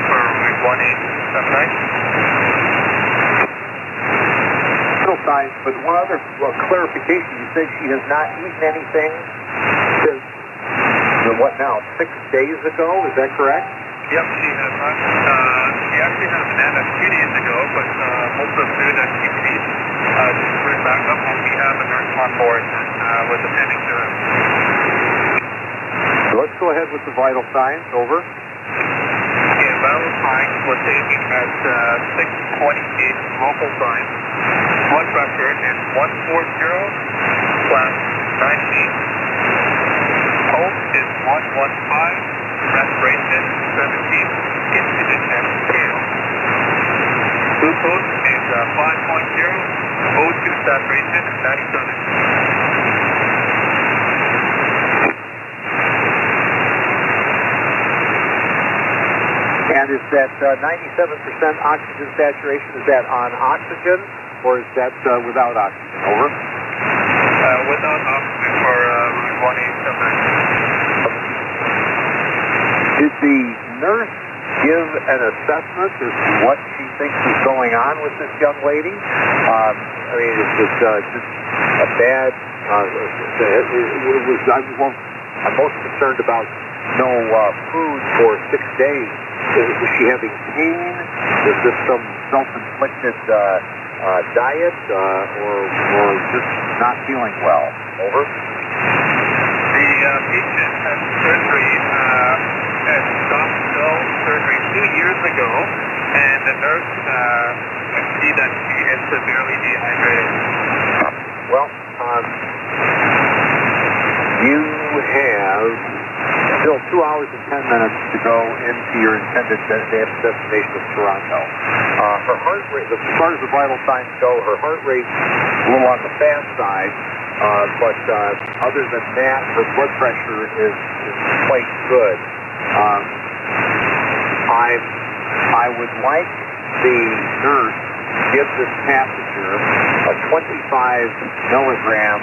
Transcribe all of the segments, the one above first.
for route 1879. Vital signs, but one other clarification, you said she has not eaten anything since, what now, 6 days ago, is that correct? Yep, she has not. She actually had a banana 2 days ago, but most of the food that she ate, she threw back up, and we have a nurse on board with attending to her. So let's go ahead with the vital signs, over. Okay, vital signs was taken at 6:28 local time. Blood pressure is 140/98. Pulse is 115. Respiration 17. Skin condition pale. Glucose is 5.0. O2 saturation 97. And is that 97% oxygen saturation, is that on oxygen or is that without oxygen? Over. Without oxygen for route 1879. Did the nurse give an assessment as to what she thinks is going on with this young lady? I mean, is it just a bad, I'm most concerned about no food for 6 days. Was she having pain? Is this some self-inflicted diet or just not feeling well? Over. The patient had surgery at soft cell surgery 2 years ago, and the nurse could see that she is severely dehydrated. Well, you have still 2 hours and 10 minutes to go into your intended destination of Toronto. Her heart rate, as far as the vital signs go, her heart rate's a little on the fast side, but other than that, her blood pressure is quite good. I would like the nurse to give this passenger a 25 milligram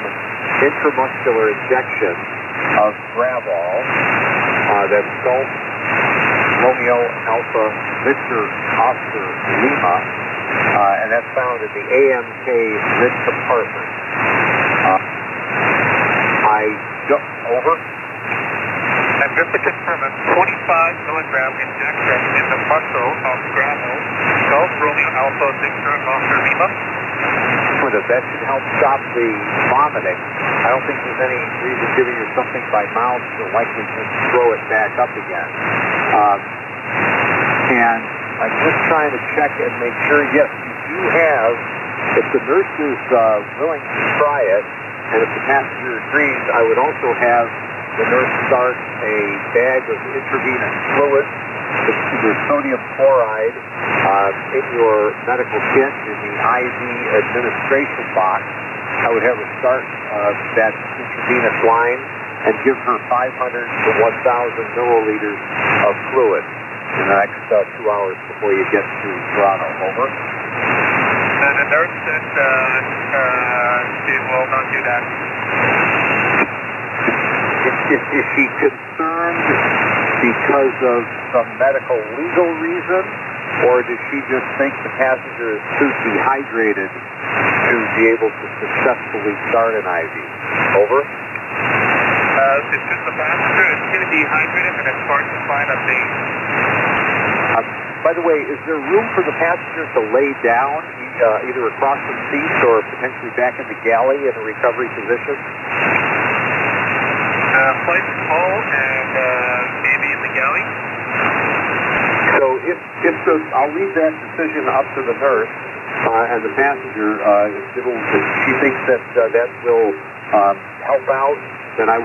intramuscular injection of Gravol, that's Golf Romeo Alpha Victor Oscar Lima, and that's found in the AMK mid compartment. Over. And just to confirm, a 25 milligram injection in the muscle of Gravol, Golf Romeo Alpha Victor Oscar Lima. That should help stop the vomiting. I don't think there's any reason giving her something by mouth to likely just throw it back up again. And I'm just trying to check and make sure, yes, you do have, if the nurse is willing to try it, and if the passenger agrees, I would also have the nurse start a bag of intravenous fluid, either sodium chloride, in your medical kit in the IV administration box. I would have her start that intravenous line and give her 500 to 1,000 milliliters of fluid in the next 2 hours before you get to Toronto. Over. The nurse said she will not do that. Is she concerned because of some medical legal reason, or does she just think the passenger is too dehydrated to be able to successfully start an IV? Over. It's just the passenger is too dehydrated and it's hard to find a thing. By the way, is there room for the passenger to lay down, either across the seats or potentially back in the galley in a recovery position? Flight is full and maybe in the galley. So if I'll leave that decision up to the nurse and the passenger. If she thinks that will help out, then I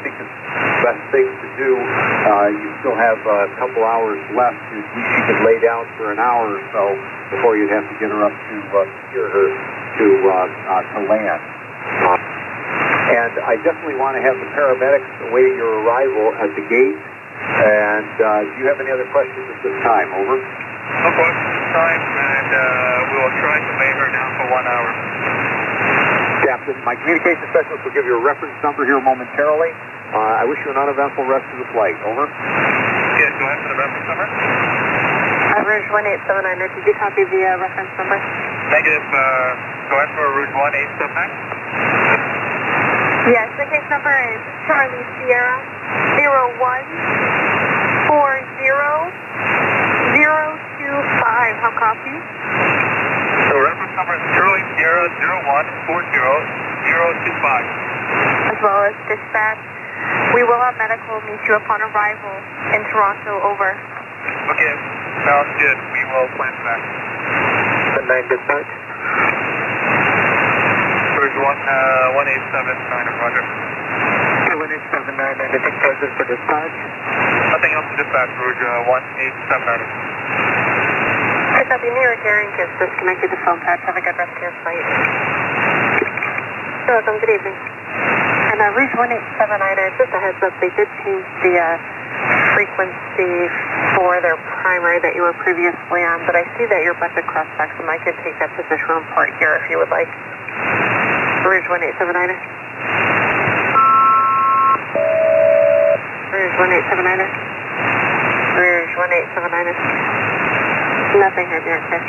think it's the best thing to do. You still have a couple hours left. She could lay down for an hour or so before you'd have to get her up to secure her to land. And I definitely want to have the paramedics awaiting your arrival at the gate. And do you have any other questions at this time? Over. No questions at this time, and we will try to lay her down for 1 hour. Captain, my communication specialist will give you a reference number here momentarily. I wish you an uneventful rest of the flight. Over. Yeah, go ahead for the reference number. 1879er, did you copy the reference number? Negative, go ahead for Rouge 1879. Yes, the case number is Charlie Sierra 0140025. How copy? So reference number is Charlie Sierra 0140025. As well as dispatch. We will have medical meet you upon arrival in Toronto, over. Okay, sounds good. We will plan for that. 9 dispatch. Rouge 1879, Roger. 1879, anything further for dispatch? Nothing else to dispatch, Rouge 1879. I copy. New York Air Inc. is disconnected to phone patch. Have a good rest of your flight. You're welcome. Good evening. And Rouge 1879er, just a heads up, they did change the frequency for their primary that you were previously on, but I see that you're a bunch of cross-backs, and I could take that position report here if you would like. Rouge 1879er. Rouge 1879er. Rouge 1879er. Nothing here, New York Air.